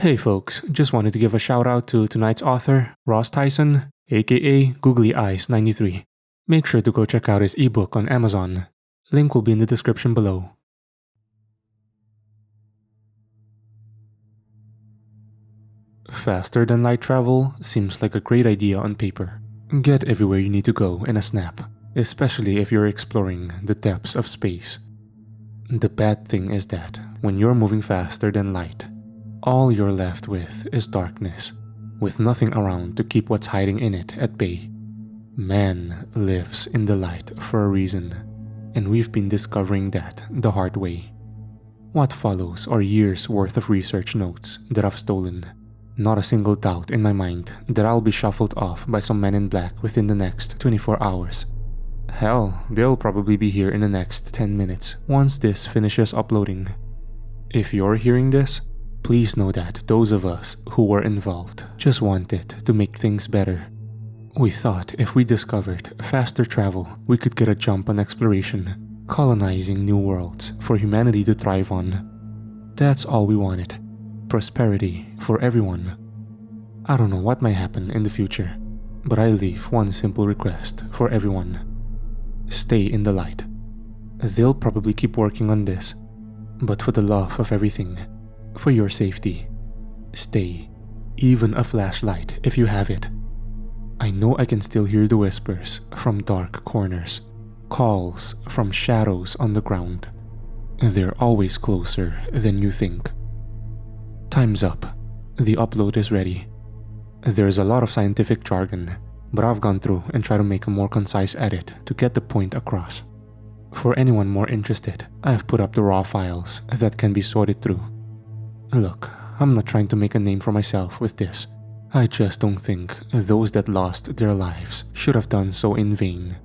Hey folks, just wanted to give a shout out to tonight's author, Ross Tyson, aka Googly Eyes 93. Make sure to go check out his ebook on Amazon. Link will be in the description below. Faster than light travel seems like a great idea on paper. Get everywhere you need to go in a snap, especially if you're exploring the depths of space. The bad thing is that when you're moving faster than light, all you're left with is darkness, with nothing around to keep what's hiding in it at bay. Man lives in the light for a reason, and we've been discovering that the hard way. What follows are years worth of research notes that I've stolen. Not a single doubt in my mind that I'll be shuffled off by some men in black within the next 24 hours. Hell, they'll probably be here in the next 10 minutes once this finishes uploading. If you're hearing this, please know that those of us who were involved just wanted to make things better. We thought if we discovered faster travel, we could get a jump on exploration, colonizing new worlds for humanity to thrive on. That's all we wanted. Prosperity for everyone. I don't know what might happen in the future, but I leave one simple request for everyone. Stay in the light. They'll probably keep working on this, but for the love of everything, for your safety, stay. Even a flashlight if you have it. I know I can still hear the whispers from dark corners, calls from shadows on the ground. They're always closer than you think. Time's up. The upload is ready. There's a lot of scientific jargon, but I've gone through and tried to make a more concise edit to get the point across. For anyone more interested, I've put up the raw files that can be sorted through. Look, I'm not trying to make a name for myself with this. I just don't think those that lost their lives should have done so in vain.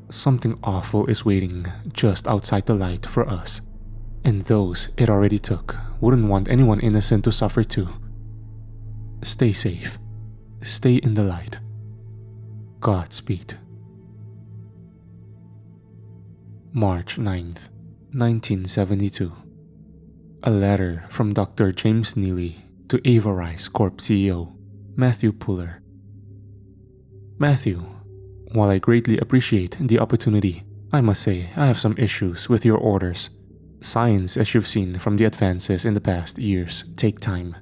Something awful is waiting just outside the light for us, and those it already took wouldn't want anyone innocent to suffer too. Stay safe. Stay in the light. Godspeed. March 9th, 1972. A letter from Dr. James Neely to Ava Rice Corp CEO, Matthew Puller. Matthew, while I greatly appreciate the opportunity, I must say I have some issues with your orders. Science, as you've seen from the advances in the past years, take time.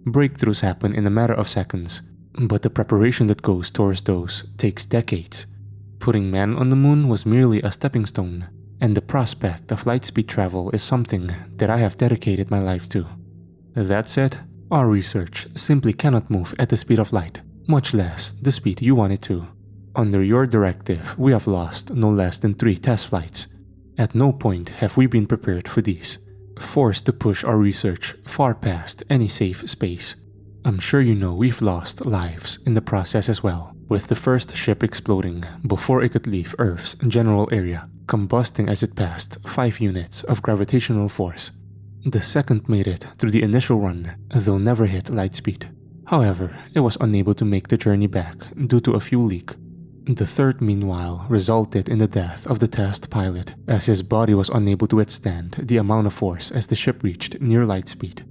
Breakthroughs happen in a matter of seconds, but the preparation that goes towards those takes decades. Putting man on the moon was merely a stepping stone, and the prospect of lightspeed travel is something that I have dedicated my life to. That said, our research simply cannot move at the speed of light, much less the speed you want it to. Under your directive, we have lost no less than 3 test flights. At no point have we been prepared for these, forced to push our research far past any safe space. I'm sure you know we've lost lives in the process as well, with the first ship exploding before it could leave Earth's general area, combusting as it passed 5 units of gravitational force. The second made it through the initial run, though never hit lightspeed. However, it was unable to make the journey back due to a fuel leak. The third, meanwhile, resulted in the death of the test pilot, as his body was unable to withstand the amount of force as the ship reached near lightspeed.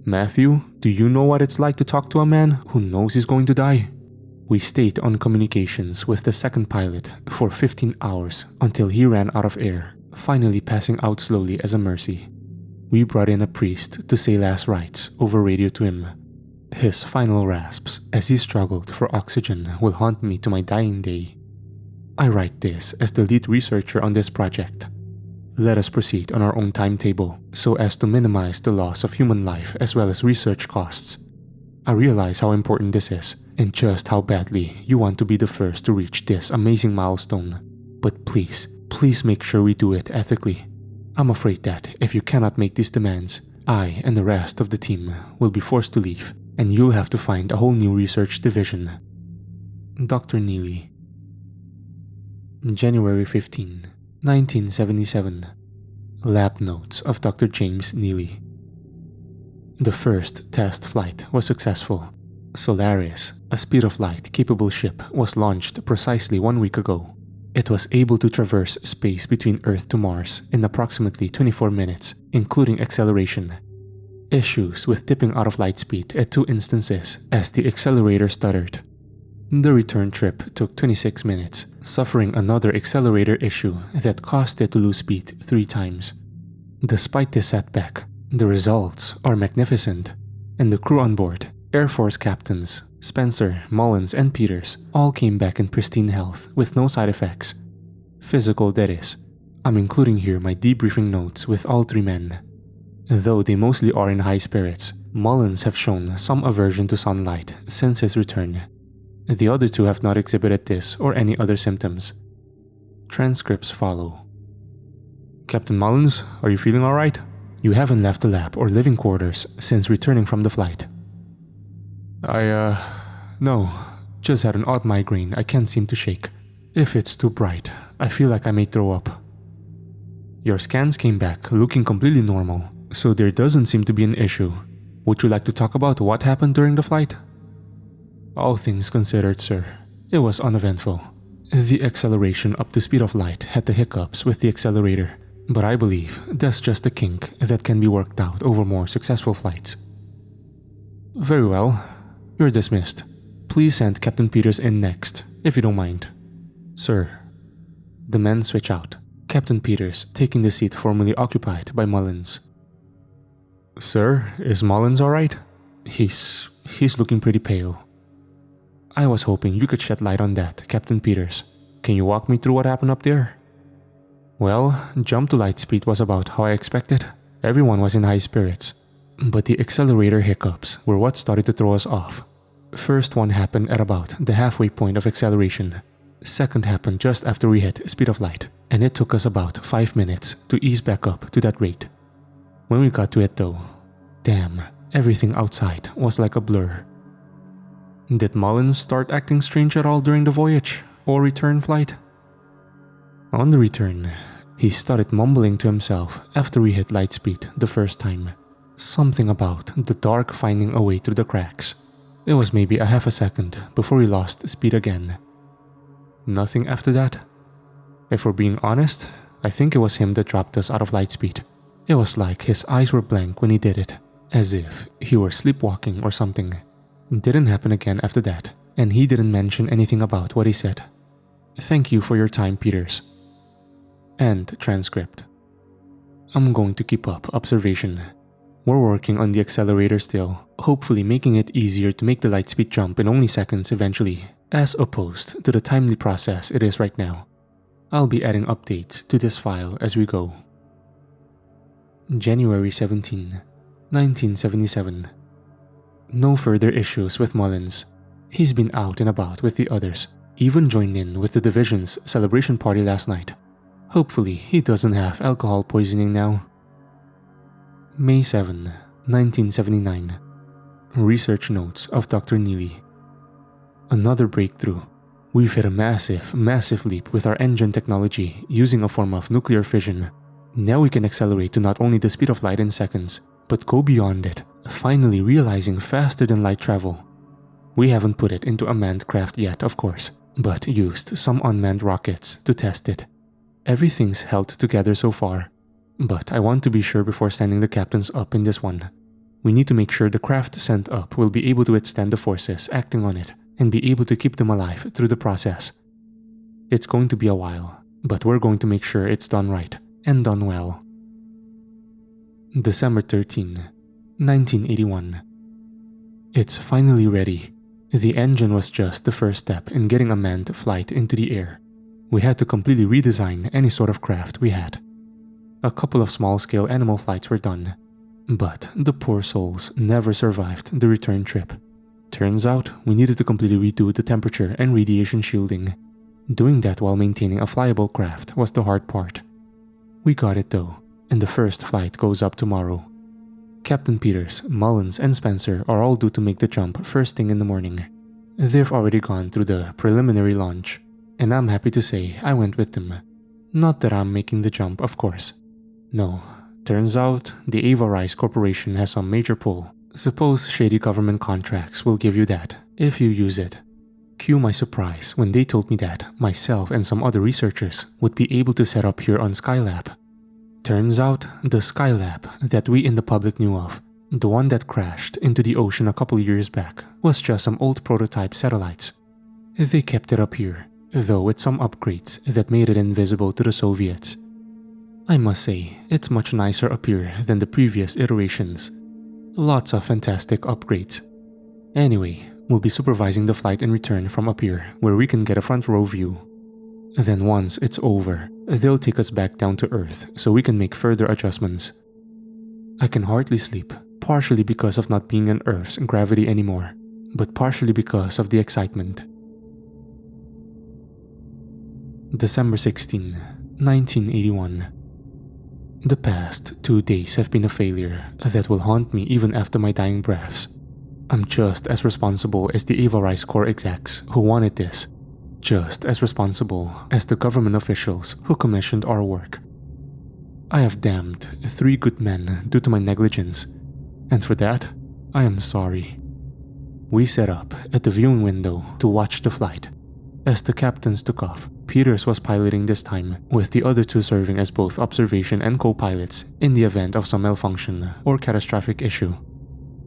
Matthew, do you know what it's like to talk to a man who knows he's going to die? We stayed on communications with the second pilot for 15 hours until he ran out of air, finally passing out slowly as a mercy. We brought in a priest to say last rites over radio to him. His final rasps as he struggled for oxygen will haunt me to my dying day. I write this as the lead researcher on this project. Let us proceed on our own timetable so as to minimize the loss of human life as well as research costs. I realize how important this is and just how badly you want to be the first to reach this amazing milestone. But please make sure we do it ethically. I'm afraid that if you cannot make these demands, I and the rest of the team will be forced to leave, and you'll have to find a whole new research division. Dr. Neely. January 15, 1977. Lab notes of Dr. James Neely. The first test flight was successful. Solaris, a speed-of-light-capable ship, was launched precisely 1 week ago. It was able to traverse space between Earth to Mars in approximately 24 minutes, including acceleration. Issues with tipping out of light speed at 2 instances as the accelerator stuttered. The return trip took 26 minutes, suffering another accelerator issue that caused it to lose speed 3 times. Despite this setback, the results are magnificent, and the crew on board, Air Force captains Spencer, Mullins, and Peters, all came back in pristine health with no side effects. Physical, that is. I'm including here my debriefing notes with all 3 men. Though they mostly are in high spirits, Mullins have shown some aversion to sunlight since his return. The other 2 have not exhibited this or any other symptoms. Transcripts follow. Captain Mullins, are you feeling alright? You haven't left the lab or living quarters since returning from the flight. No. Just had an odd migraine I can't seem to shake. If it's too bright, I feel like I may throw up. Your scans came back looking completely normal, so there doesn't seem to be an issue. Would you like to talk about what happened during the flight? All things considered, sir, it was uneventful. The acceleration up to speed of light had the hiccups with the accelerator, but I believe that's just a kink that can be worked out over more successful flights. Very well. You're dismissed. Please send Captain Peters in next, if you don't mind. Sir. The men switch out, Captain Peters taking the seat formerly occupied by Mullins. Sir, is Mullins alright? He's looking pretty pale. I was hoping you could shed light on that, Captain Peters. Can you walk me through what happened up there? Well, jump to light speed was about how I expected. Everyone was in high spirits. But the accelerator hiccups were what started to throw us off. First one happened at about the halfway point of acceleration. Second happened just after we hit speed of light, and it took us about 5 minutes to ease back up to that rate. When we got to it though, damn, everything outside was like a blur. Did Mullins start acting strange at all during the voyage or return flight? On the return, he started mumbling to himself after we hit light speed the first time. Something about the dark finding a way through the cracks. It was maybe a half a second before we lost speed again. Nothing after that? If we're being honest, I think it was him that dropped us out of light speed. It was like his eyes were blank when he did it, as if he were sleepwalking or something. Didn't happen again after that, and he didn't mention anything about what he said. Thank you for your time, Peters. End transcript. I'm going to keep up observation. We're working on the accelerator still, hopefully making it easier to make the light speed jump in only seconds eventually, as opposed to the timely process it is right now. I'll be adding updates to this file as we go. January 17, 1977. No further issues with Mullins. He's been out and about with the others, even joined in with the division's celebration party last night. Hopefully he doesn't have alcohol poisoning now. May 7, 1979. Research notes of Dr. Neely. Another breakthrough. We've hit a massive leap with our engine technology using a form of nuclear fission. Now we can accelerate to not only the speed of light in seconds, but go beyond it, finally realizing faster than light travel. We haven't put it into a manned craft yet, of course, but used some unmanned rockets to test it. Everything's held together so far, but I want to be sure before sending the captains up in this one. We need to make sure the craft sent up will be able to withstand the forces acting on it and be able to keep them alive through the process. It's going to be a while, but we're going to make sure it's done right and done well. December 13, 1981. It's finally ready. The engine was just the first step in getting a manned flight into the air. We had to completely redesign any sort of craft we had. A couple of small-scale animal flights were done, but the poor souls never survived the return trip. Turns out we needed to completely redo the temperature and radiation shielding. Doing that while maintaining a flyable craft was the hard part. We got it though, and the first flight goes up tomorrow. Captain Peters, Mullins, and Spencer are all due to make the jump first thing in the morning. They've already gone through the preliminary launch, and I'm happy to say I went with them. Not that I'm making the jump, of course. No, turns out the Aeolaer Corporation has some major pull. Suppose shady government contracts will give you that, if you use it. Cue my surprise when they told me that myself and some other researchers would be able to set up here on Skylab. Turns out, the Skylab that we in the public knew of The one that crashed into the ocean a couple years back was just some old prototype satellites. They kept it up here, though with some upgrades that made it invisible to the Soviets. I must say, it's much nicer up here than the previous iterations. Lots of fantastic upgrades. Anyway, we'll be supervising the flight in return from up here where we can get a front row view. Then once it's over, they'll take us back down to Earth so we can make further adjustments. I can hardly sleep, partially because of not being in Earth's gravity anymore, but partially because of the excitement. December 16, 1981. The past 2 days have been a failure that will haunt me even after my dying breaths. I'm just as responsible as the Aeolaer core execs who wanted this, just as responsible as the government officials who commissioned our work. I have damned 3 good men due to my negligence, and for that, I am sorry. We set up at the viewing window to watch the flight. As the captains took off, Peters was piloting this time, with the other 2 serving as both observation and co-pilots in the event of some malfunction or catastrophic issue.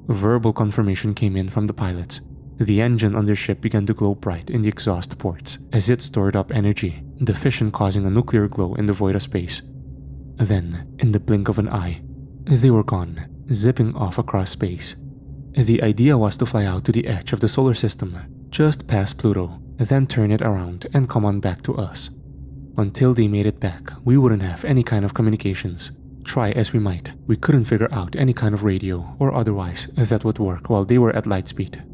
Verbal confirmation came in from the pilots. The engine on their ship began to glow bright in the exhaust ports as it stored up energy, the fission causing a nuclear glow in the void of space. Then, in the blink of an eye, they were gone, zipping off across space. The idea was to fly out to the edge of the solar system, just past Pluto, then turn it around and come on back to us. Until they made it back, we wouldn't have any kind of communications. Try as we might, we couldn't figure out any kind of radio or otherwise that would work while they were at light speed.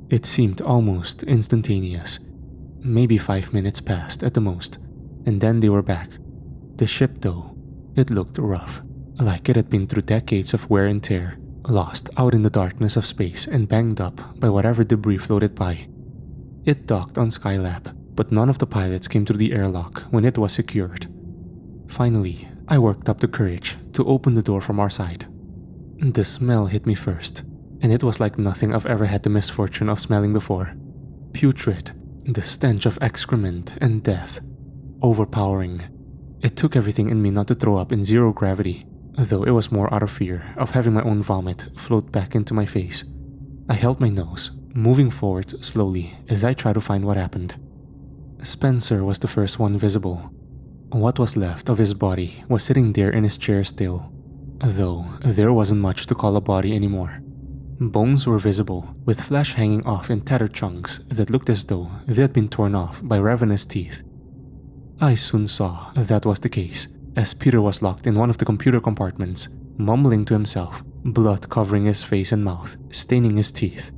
It seemed almost instantaneous. Maybe 5 minutes passed at the most, and then they were back. The ship though, it looked rough, like it had been through decades of wear and tear, lost out in the darkness of space and banged up by whatever debris floated by. It docked on Skylab, but none of the pilots came through the airlock when it was secured. Finally, I worked up the courage to open the door from our side. The smell hit me first, and it was like nothing I've ever had the misfortune of smelling before. Putrid, the stench of excrement and death. Overpowering. It took everything in me not to throw up in zero gravity, though it was more out of fear of having my own vomit float back into my face. I held my nose, moving forward slowly as I tried to find what happened. Spencer was the first one visible. What was left of his body was sitting there in his chair still, though there wasn't much to call a body anymore. Bones were visible, with flesh hanging off in tattered chunks that looked as though they had been torn off by ravenous teeth. I soon saw that was the case, as Peter was locked in one of the computer compartments, mumbling to himself, blood covering his face and mouth, staining his teeth.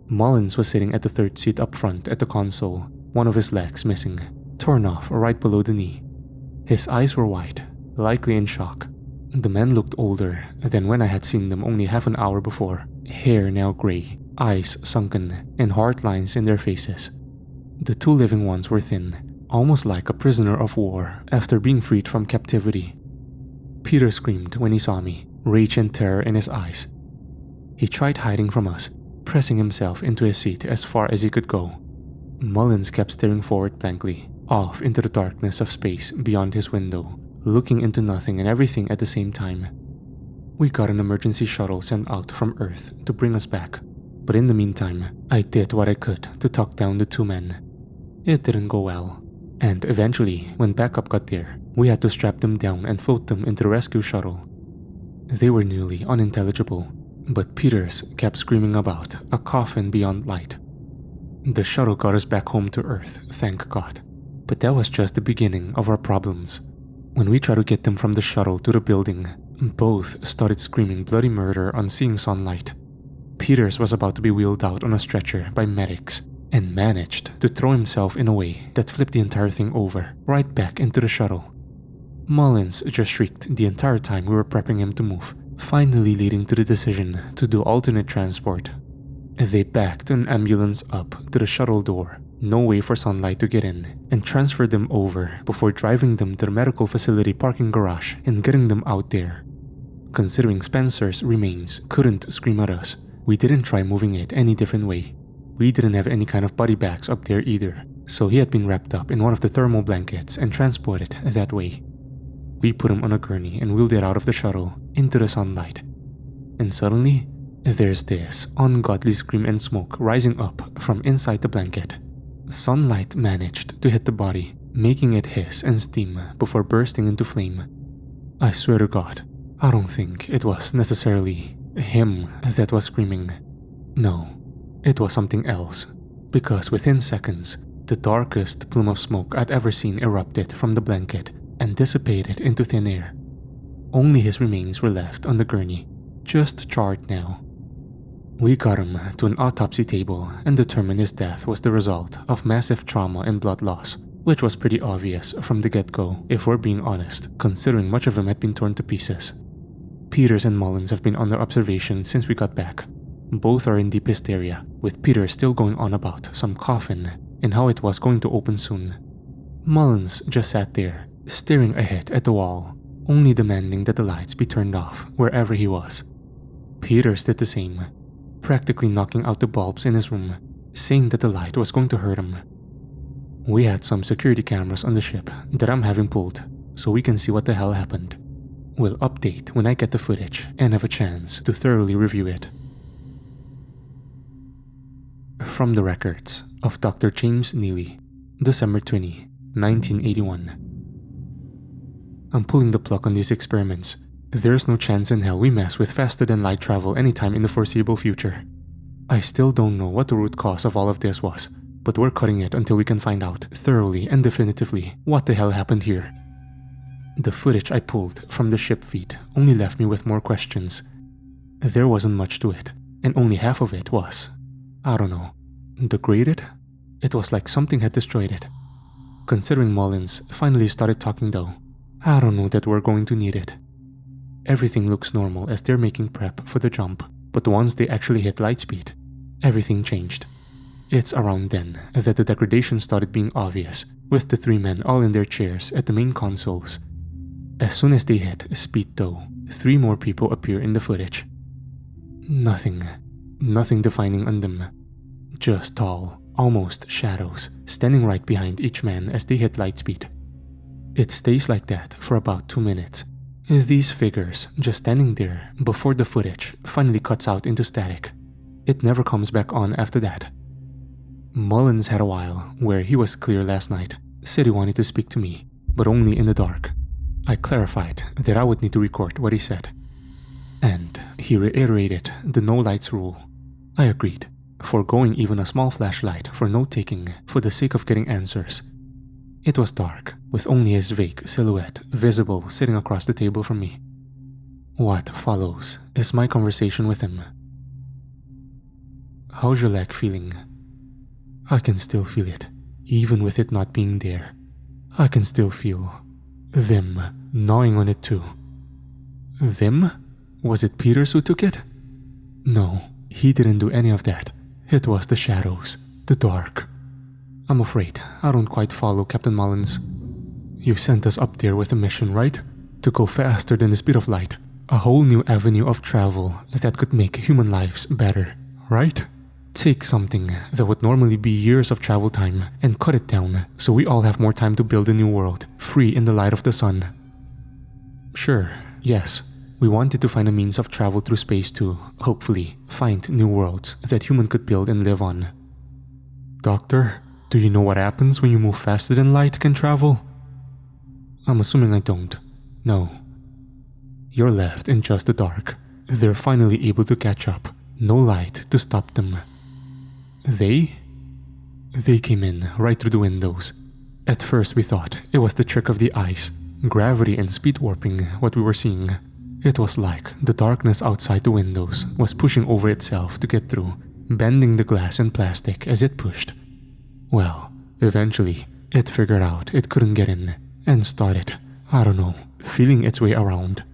Mullins was sitting at the 3rd seat up front at the console, one of his legs missing, torn off right below the knee. His eyes were wide, likely in shock. The men looked older than when I had seen them only half an hour before, hair now grey, eyes sunken, and hard lines in their faces. The 2 living ones were thin, almost like a prisoner of war after being freed from captivity. Peter screamed when he saw me, rage and terror in his eyes. He tried hiding from us, pressing himself into his seat as far as he could go. Mullins kept staring forward blankly, off into the darkness of space beyond his window, looking into nothing and everything at the same time. We got an emergency shuttle sent out from Earth to bring us back, but in the meantime, I did what I could to talk down the 2 men. It didn't go well, and eventually, when backup got there, we had to strap them down and float them into the rescue shuttle. They were nearly unintelligible, but Peters kept screaming about a coffin beyond light. The shuttle got us back home to Earth, thank God. But that was just the beginning of our problems. When we tried to get them from the shuttle to the building, both started screaming bloody murder on seeing sunlight. Peters was about to be wheeled out on a stretcher by medics, and managed to throw himself in a way that flipped the entire thing over, right back into the shuttle. Mullins just shrieked the entire time we were prepping him to move, finally leading to the decision to do alternate transport. They backed an ambulance up to the shuttle door, no way for sunlight to get in, and transferred them over before driving them to the medical facility parking garage and getting them out there. Considering Spencer's remains couldn't scream at us, we didn't try moving it any different way. We didn't have any kind of body bags up there either, so he had been wrapped up in one of the thermal blankets and transported that way. We put him on a gurney and wheeled it out of the shuttle into the sunlight. and suddenly, there's this ungodly scream and smoke rising up from inside the blanket. Sunlight managed to hit the body, making it hiss and steam before bursting into flame. I swear to God, I don't think it was necessarily him that was screaming. No, it was something else, because within seconds, the darkest plume of smoke I'd ever seen erupted from the blanket and dissipated into thin air. Only his remains were left on the gurney, just charred now. We got him to an autopsy table and determined his death was the result of massive trauma and blood loss, which was pretty obvious from the get-go if we're being honest, considering much of him had been torn to pieces. Peters and Mullins have been under observation since we got back. Both are in deep hysteria, with Peter still going on about some coffin and how it was going to open soon. Mullins just sat there, staring ahead at the wall, only demanding that the lights be turned off wherever he was. Peters did the same, practically knocking out the bulbs in his room, saying that the light was going to hurt him. We had some security cameras on the ship that I'm having pulled, so we can see what the hell happened. We'll update when I get the footage and have a chance to thoroughly review it. From the records of Dr. James Neely, December 20, 1981. I'm pulling the plug on these experiments. There's no chance in hell we mess with faster-than-light travel anytime in the foreseeable future. I still don't know what the root cause of all of this was, but we're cutting it until we can find out thoroughly and definitively what the hell happened here. The footage I pulled from the ship feed only left me with more questions. There wasn't much to it, and only half of it was, I don't know, degraded? It was like something had destroyed it. Considering Mullins finally started talking though, I don't know that we're going to need it. Everything looks normal as they're making prep for the jump, but once they actually hit lightspeed, everything changed. It's around then that the degradation started being obvious, with the three men all in their chairs at the main consoles. As soon as they hit speed though, three more people appear in the footage. Nothing defining on them. Just tall, almost shadows, standing right behind each man as they hit lightspeed. It stays like that for about 2 minutes. These figures just standing there before the footage finally cuts out into static. It never comes back on after that. Mullins had a while where he was clear last night, said he wanted to speak to me, but only in the dark. I clarified that I would need to record what he said. And he reiterated the no lights rule. I agreed, foregoing even a small flashlight for note-taking for the sake of getting answers. It was dark, with only his vague silhouette visible sitting across the table from me. What follows is my conversation with him. How's your leg feeling? I can still feel it, even with it not being there. I can still feel them gnawing on it too. Them? Was it Peters who took it? No, he didn't do any of that. It was the shadows, the dark. I'm afraid I don't quite follow, Captain Mullins. You sent us up there with a mission, right? To go faster than the speed of light. A whole new avenue of travel that could make human lives better, right? Take something that would normally be years of travel time and cut it down so we all have more time to build a new world, free in the light of the sun. Sure, yes. We wanted to find a means of travel through space to, hopefully, find new worlds that human could build and live on. Doctor, do you know what happens when you move faster than light can travel? I'm assuming I don't. No. You're left in just the dark. They're finally able to catch up. No light to stop them. They came in right through the windows. At first we thought it was the trick of the ice, gravity and speed warping what we were seeing. It was like the darkness outside the windows was pushing over itself to get through, bending the glass and plastic as it pushed. Well, eventually, it figured out it couldn't get in and started, I don't know, feeling its way around.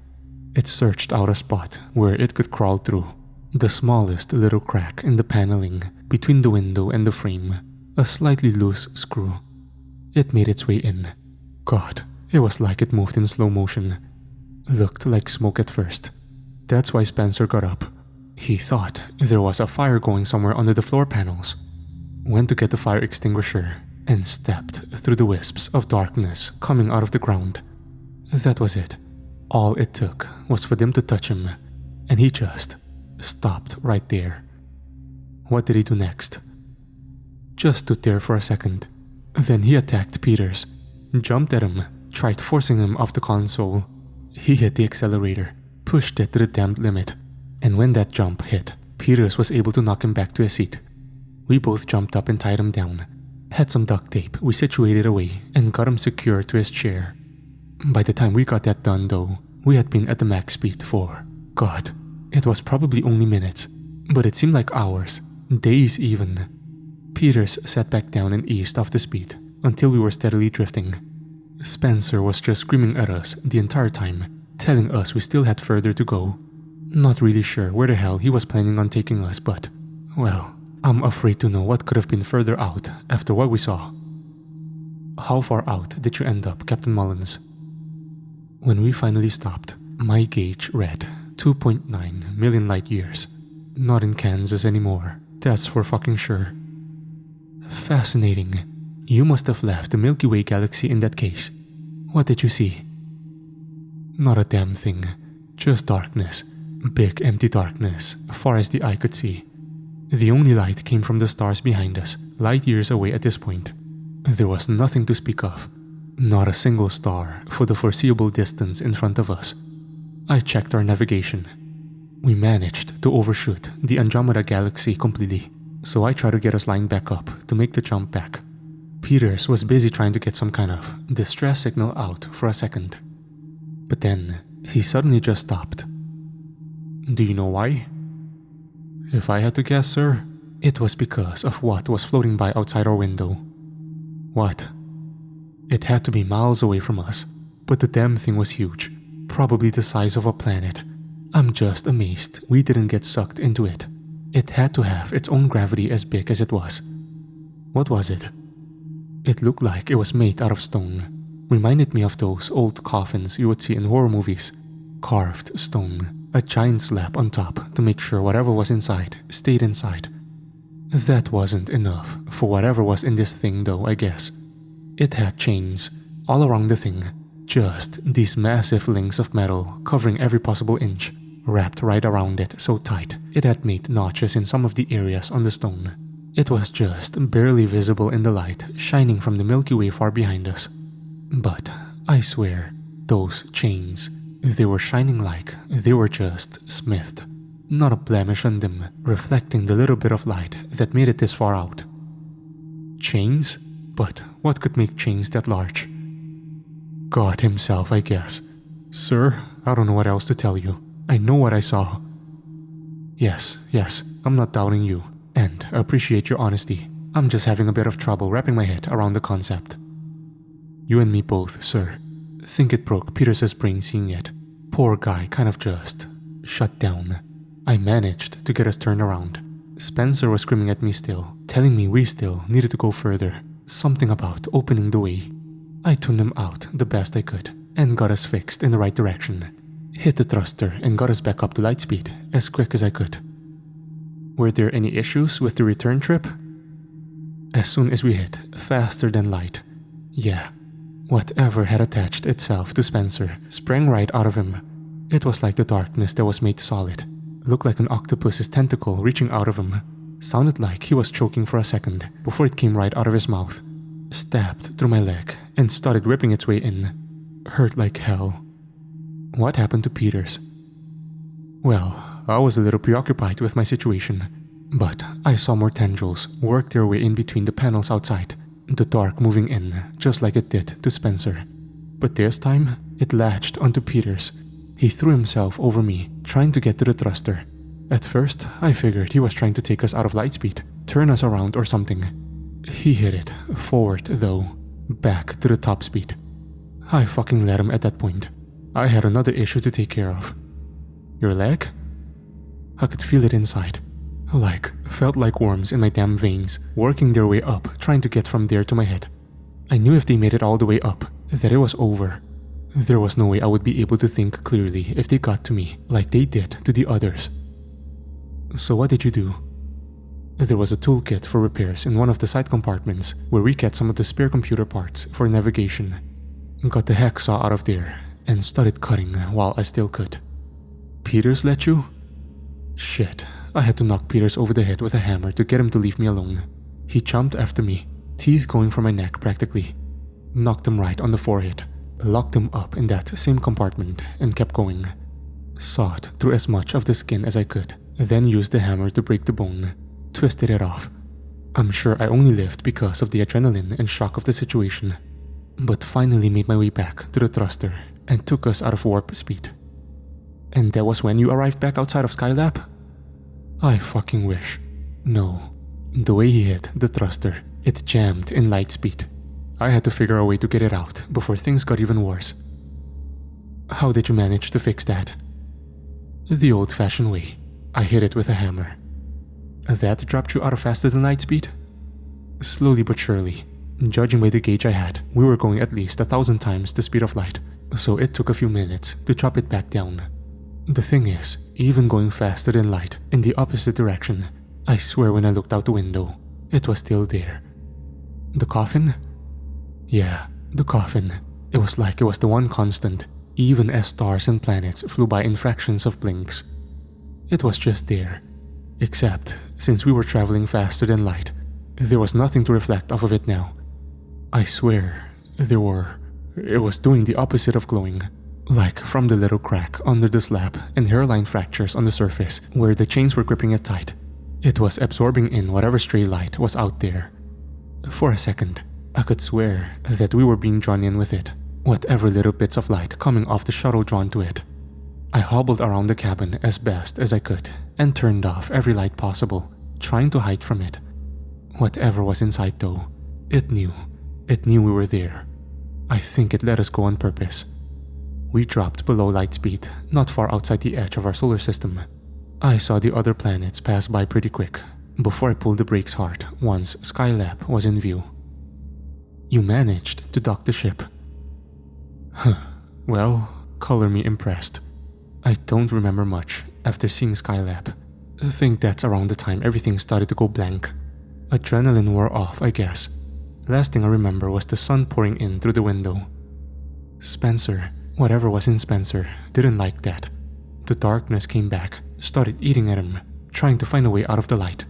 It searched out a spot where it could crawl through, the smallest little crack in the paneling between the window and the frame, a slightly loose screw. It made its way in. God, it was like it moved in slow motion. Looked like smoke at first. That's why Spencer got up. He thought there was a fire going somewhere under the floor panels. Went to get the fire extinguisher and stepped through the wisps of darkness coming out of the ground. That was it. All it took was for them to touch him. and he just stopped right there. What did he do next? Just stood there for a second. Then he attacked Peters, jumped at him, tried forcing him off the console. He hit the accelerator, pushed it to the damned limit, and when that jump hit, Peters was able to knock him back to his seat. We both jumped up and tied him down. Had some duct tape we situated away and got him secure to his chair. By the time we got that done though, we had been at the max speed for, God, it was probably only minutes, but it seemed like hours, days even. Peters sat back down and eased off the speed until we were steadily drifting. Spencer was just screaming at us the entire time, telling us we still had further to go. Not really sure where the hell he was planning on taking us, but, well, I'm afraid to know what could have been further out after what we saw. How far out did you end up, Captain Mullins? When we finally stopped, my gauge read 2.9 million light years. Not in Kansas anymore, that's for fucking sure. Fascinating. You must have left the Milky Way galaxy in that case. What did you see? Not a damn thing. Just darkness. Big empty darkness, far as the eye could see. The only light came from the stars behind us, light years away at this point. There was nothing to speak of. Not a single star for the foreseeable distance in front of us. I checked our navigation. We managed to overshoot the Andromeda galaxy completely, so I tried to get us lined back up to make the jump back. Peters was busy trying to get some kind of distress signal out for a second. But then, he suddenly just stopped. Do you know why? If I had to guess, sir, it was because of what was floating by outside our window. What? It had to be miles away from us, but the damn thing was huge, probably the size of a planet. I'm just amazed we didn't get sucked into it. It had to have its own gravity as big as it was. What was it? It looked like it was made out of stone. Reminded me of those old coffins you would see in horror movies. Carved stone, a giant slab on top to make sure whatever was inside stayed inside. That wasn't enough for whatever was in this thing though, I guess. It had chains all around the thing, just these massive links of metal covering every possible inch, wrapped right around it so tight it had made notches in some of the areas on the stone. It was just barely visible in the light shining from the Milky Way far behind us. But I swear, those chains, they were shining like they were just smithed. Not a blemish on them, reflecting the little bit of light that made it this far out. Chains? But what could make chains that large? God himself, I guess. Sir, I don't know what else to tell you. I know what I saw. Yes, I'm not doubting you, and I appreciate your honesty. I'm just having a bit of trouble wrapping my head around the concept. You and me both, sir. Think it broke Peters' brain seeing it. Poor guy kind of just shut down. I managed to get us turned around. Spencer was screaming at me still, telling me we still needed to go further. Something about opening the way. I tuned him out the best I could and got us fixed in the right direction. Hit the thruster and got us back up to light speed as quick as I could. Were there any issues with the return trip? As soon as we hit faster than light, yeah, whatever had attached itself to Spencer sprang right out of him. It was like the darkness that was made solid. Looked like an octopus's tentacle reaching out of him. Sounded like he was choking for a second before it came right out of his mouth. Stabbed through my leg and started ripping its way in. Hurt like hell. What happened to Peters? Well, I was a little preoccupied with my situation, but I saw more tendrils work their way in between the panels outside, the dark moving in just like it did to Spencer. But this time, it latched onto Peters. He threw himself over me, trying to get to the thruster. At first, I figured he was trying to take us out of lightspeed, turn us around or something. He hit it, forward though, back to the top speed. I fucking let him at that point. I had another issue to take care of. Your leg? I could feel it inside. Felt like worms in my damn veins, working their way up, trying to get from there to my head. I knew if they made it all the way up, that it was over. There was no way I would be able to think clearly if they got to me like they did to the others. So what did you do? There was a toolkit for repairs in one of the side compartments where we kept some of the spare computer parts for navigation. Got the hacksaw out of there and started cutting while I still could. Peters let you? Shit, I had to knock Peters over the head with a hammer to get him to leave me alone. He jumped after me, teeth going for my neck practically. Knocked him right on the forehead, locked him up in that same compartment, and kept going. Sawed through as much of the skin as I could, then used the hammer to break the bone, twisted it off. I'm sure I only lived because of the adrenaline and shock of the situation, but finally made my way back to the thruster and took us out of warp speed. And that was when you arrived back outside of Skylab? I fucking wish. No. The way he hit the thruster, it jammed in light speed. I had to figure a way to get it out before things got even worse. How did you manage to fix that? The old-fashioned way. I hit it with a hammer. That dropped you out of faster than light speed? Slowly but surely. Judging by the gauge I had, we were going at least 1,000 times the speed of light, so it took a few minutes to drop it back down. The thing is, even going faster than light in the opposite direction, I swear when I looked out the window, it was still there. The coffin? Yeah, the coffin. It was like it was the one constant, even as stars and planets flew by in fractions of blinks. It was just there. Except, since we were traveling faster than light, there was nothing to reflect off of it now. I swear, it was doing the opposite of glowing. Like from the little crack under the slab and hairline fractures on the surface where the chains were gripping it tight. It was absorbing in whatever stray light was out there. For a second, I could swear that we were being drawn in with it, whatever little bits of light coming off the shuttle drawn to it. I hobbled around the cabin as best as I could and turned off every light possible, trying to hide from it. Whatever was inside though, it knew we were there. I think it let us go on purpose. We dropped below light speed, not far outside the edge of our solar system. I saw the other planets pass by pretty quick, before I pulled the brakes hard once Skylab was in view. You managed to dock the ship. Well, color me impressed. I don't remember much after seeing Skylab. I think that's around the time everything started to go blank. Adrenaline wore off, I guess. Last thing I remember was the sun pouring in through the window. Spencer, whatever was in Spencer, didn't like that. The darkness came back, started eating at him, trying to find a way out of the light.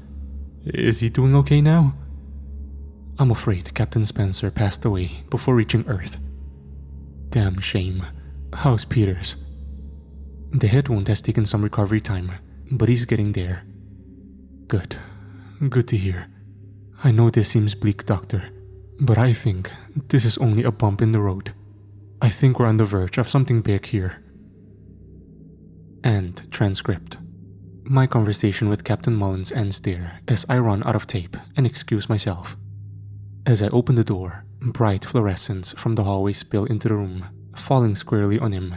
Is he doing okay now? I'm afraid Captain Spencer passed away before reaching Earth. Damn shame. How's Peters? The head wound has taken some recovery time, but he's getting there. Good. Good to hear. I know this seems bleak, Doctor, but I think this is only a bump in the road. I think we're on the verge of something big here. End transcript. My conversation with Captain Mullins ends there as I run out of tape and excuse myself. As I open the door, bright fluorescents from the hallway spill into the room, falling squarely on him.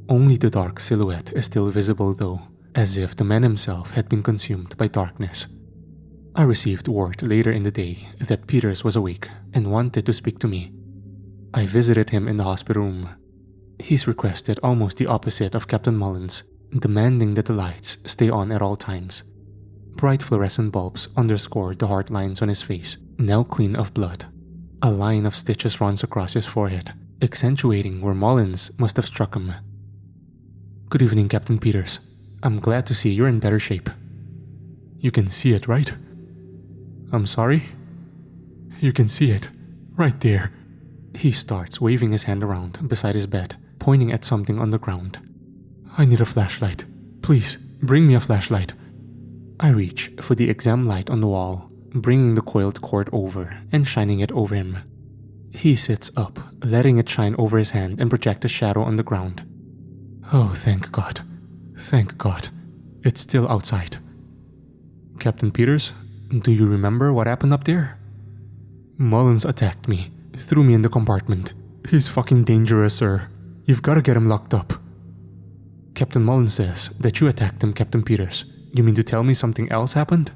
Only the dark silhouette is still visible though, as if the man himself had been consumed by darkness. I received word later in the day that Peters was awake and wanted to speak to me. I visited him in the hospital room. He's requested almost the opposite of Captain Mullins, demanding that the lights stay on at all times. Bright fluorescent bulbs underscore the hard lines on his face, now clean of blood. A line of stitches runs across his forehead, accentuating where Mullins must have struck him. Good evening, Captain Peters. I'm glad to see you're in better shape. You can see it, right? I'm sorry? You can see it. Right there. He starts waving his hand around beside his bed, pointing at something on the ground. I need a flashlight. Please, bring me a flashlight. I reach for the exam light on the wall, bringing the coiled cord over and shining it over him. He sits up, letting it shine over his hand and project a shadow on the ground. Oh, thank God. Thank God. It's still outside. Captain Peters, do you remember what happened up there? Mullins attacked me, threw me in the compartment. He's fucking dangerous, sir. You've gotta get him locked up. Captain Mullins says that you attacked him, Captain Peters. You mean to tell me something else happened?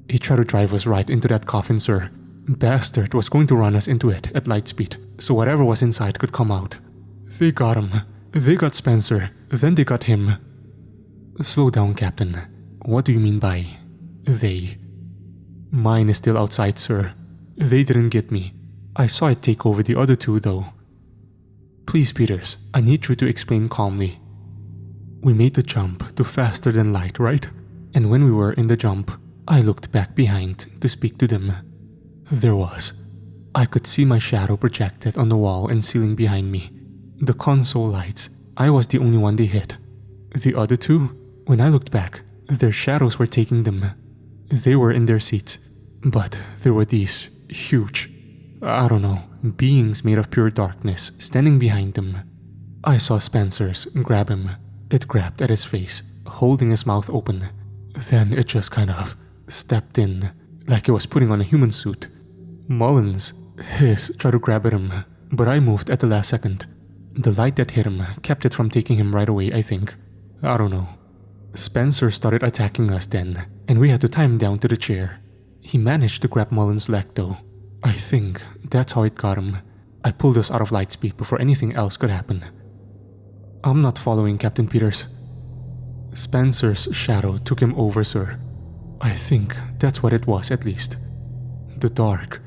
He tried to drive us right into that coffin, sir. Bastard was going to run us into it at light speed, so whatever was inside could come out. They got him. They got Spencer. Then they got him. Slow down, Captain. What do you mean by they? Mine is still outside, sir. They didn't get me. I saw it take over the other two, though. Please, Peters, I need you to explain calmly. We made the jump to faster than light, right? And when we were in the jump, I looked back behind to speak to them. There was. I could see my shadow projected on the wall and ceiling behind me. The console lights, I was the only one they hit. The other two, when I looked back, their shadows were taking them. They were in their seats, but there were these huge, I don't know, beings made of pure darkness standing behind them. I saw Spencer's grab him. It grabbed at his face, holding his mouth open. Then it just kind of stepped in, like it was putting on a human suit. Mullins, his, tried to grab at him, but I moved at the last second. The light that hit him kept it from taking him right away, I think. I don't know. Spencer started attacking us then, and we had to tie him down to the chair. He managed to grab Mullins' leg though. I think that's how it got him. I pulled us out of light speed before anything else could happen. I'm not following, Captain Peters. Spencer's shadow took him over, sir. I think that's what it was, at least. The dark.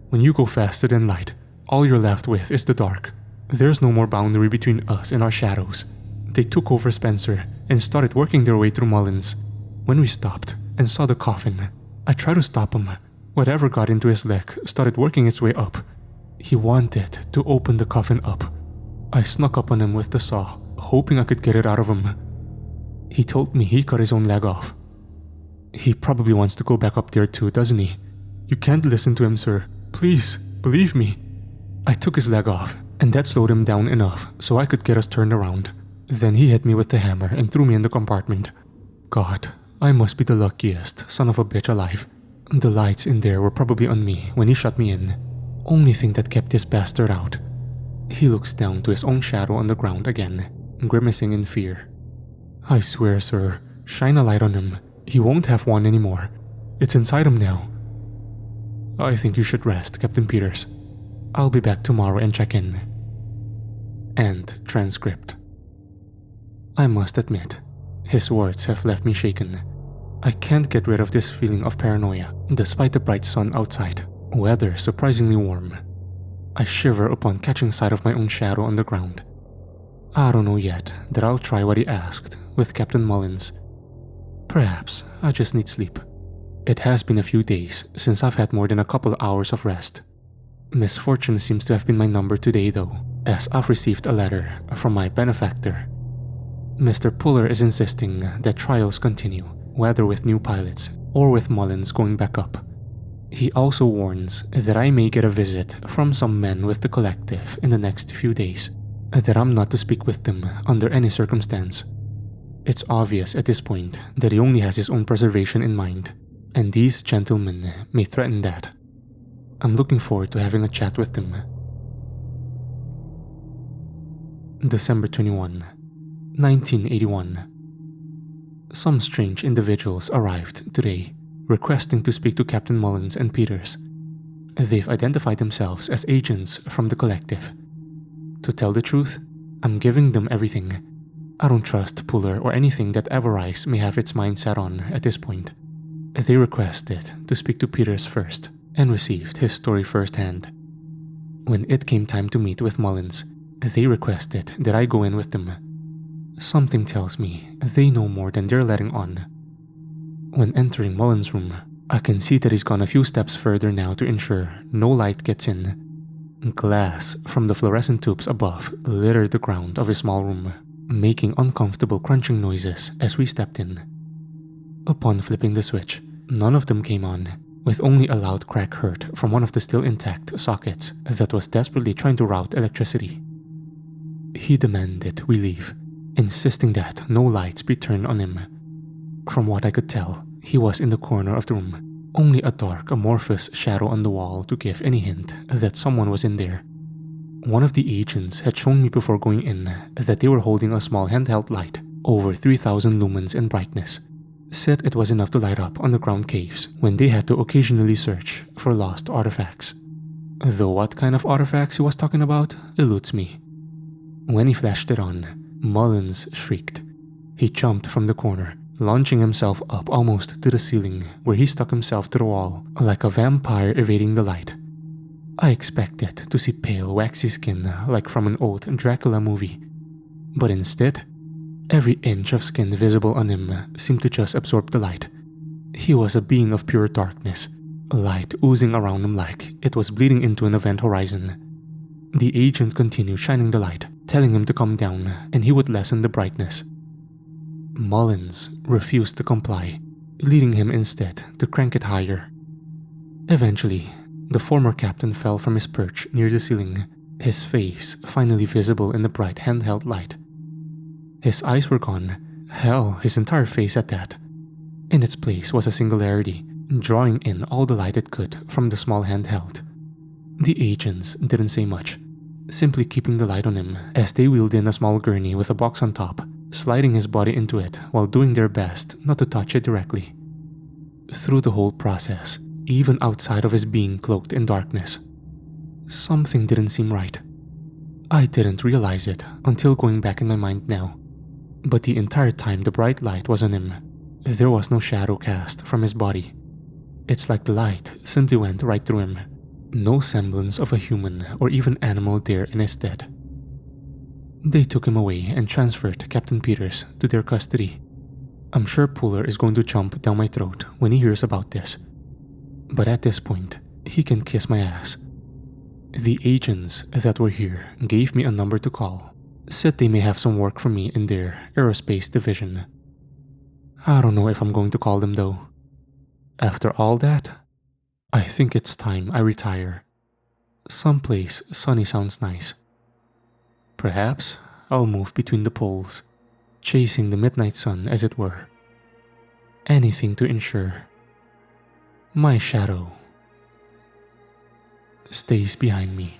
When you go faster than light, all you're left with is the dark. There's no more boundary between us and our shadows. They took over Spencer and started working their way through Mullins. When we stopped and saw the coffin, I tried to stop him. Whatever got into his leg started working its way up. He wanted to open the coffin up. I snuck up on him with the saw, hoping I could get it out of him. He told me he cut his own leg off. He probably wants to go back up there too, doesn't he? You can't listen to him, sir. Please, believe me. I took his leg off, and that slowed him down enough so I could get us turned around. Then he hit me with the hammer and threw me in the compartment. God, I must be the luckiest son of a bitch alive. The lights in there were probably on me when he shut me in. Only thing that kept this bastard out. He looks down to his own shadow on the ground again, grimacing in fear. I swear, sir, shine a light on him. He won't have one anymore. It's inside him now. I think you should rest, Captain Peters. I'll be back tomorrow and check in. End transcript. I must admit, his words have left me shaken. I can't get rid of this feeling of paranoia, despite the bright sun outside, weather surprisingly warm. I shiver upon catching sight of my own shadow on the ground. I don't know yet that I'll try what he asked with Captain Mullins. Perhaps I just need sleep. It has been a few days since I've had more than a couple hours of rest. Misfortune seems to have been my number today though, as I've received a letter from my benefactor. Mr. Puller is insisting that trials continue, whether with new pilots or with Mullins going back up. He also warns that I may get a visit from some men with the collective in the next few days, that I'm not to speak with them under any circumstance. It's obvious at this point that he only has his own preservation in mind, and these gentlemen may threaten that. I'm looking forward to having a chat with them. December 21, 1981. Some strange individuals arrived today, requesting to speak to Captain Mullins and Peters. They've identified themselves as agents from the collective. To tell the truth, I'm giving them everything. I don't trust Puller or anything that Everrise may have its mind set on at this point. They requested to speak to Peters first and received his story firsthand. When it came time to meet with Mullins, they requested that I go in with them. Something tells me they know more than they're letting on. When entering Mullins' room, I can see that he's gone a few steps further now to ensure no light gets in. Glass from the fluorescent tubes above littered the ground of his small room, making uncomfortable crunching noises as we stepped in. Upon flipping the switch, none of them came on, with only a loud crack heard from one of the still intact sockets that was desperately trying to route electricity. He demanded we leave, insisting that no lights be turned on him. From what I could tell, he was in the corner of the room, only a dark amorphous shadow on the wall to give any hint that someone was in there. One of the agents had shown me before going in that they were holding a small handheld light, over 3,000 lumens in brightness. Said it was enough to light up underground caves when they had to occasionally search for lost artifacts. Though what kind of artifacts he was talking about eludes me. When he flashed it on, Mullins shrieked. He jumped from the corner, launching himself up almost to the ceiling where he stuck himself to the wall like a vampire evading the light. I expected to see pale waxy skin like from an old Dracula movie, but instead, Every inch of skin visible on him seemed to just absorb the light. He was a being of pure darkness, light oozing around him like it was bleeding into an event horizon. The agent continued shining the light, telling him to calm down and he would lessen the brightness. Mullins refused to comply, leading him instead to crank it higher. Eventually, the former captain fell from his perch near the ceiling, his face finally visible in the bright handheld light. His eyes were gone, hell, his entire face at that. In its place was a singularity, drawing in all the light it could from the small handheld. The agents didn't say much, simply keeping the light on him as they wheeled in a small gurney with a box on top, sliding his body into it while doing their best not to touch it directly. Through the whole process, even outside of his being cloaked in darkness, something didn't seem right. I didn't realize it until going back in my mind now, but the entire time the bright light was on him, there was no shadow cast from his body. It's like the light simply went right through him. No semblance of a human or even animal there in his stead. They took him away and transferred Captain Peters to their custody. I'm sure Puller is going to jump down my throat when he hears about this. But at this point, he can kiss my ass. The agents that were here gave me a number to call, said they may have some work for me in their aerospace division. I don't know if I'm going to call them though. After all that, I think it's time I retire. Someplace sunny sounds nice. Perhaps I'll move between the poles, chasing the midnight sun as it were. Anything to ensure my shadow stays behind me.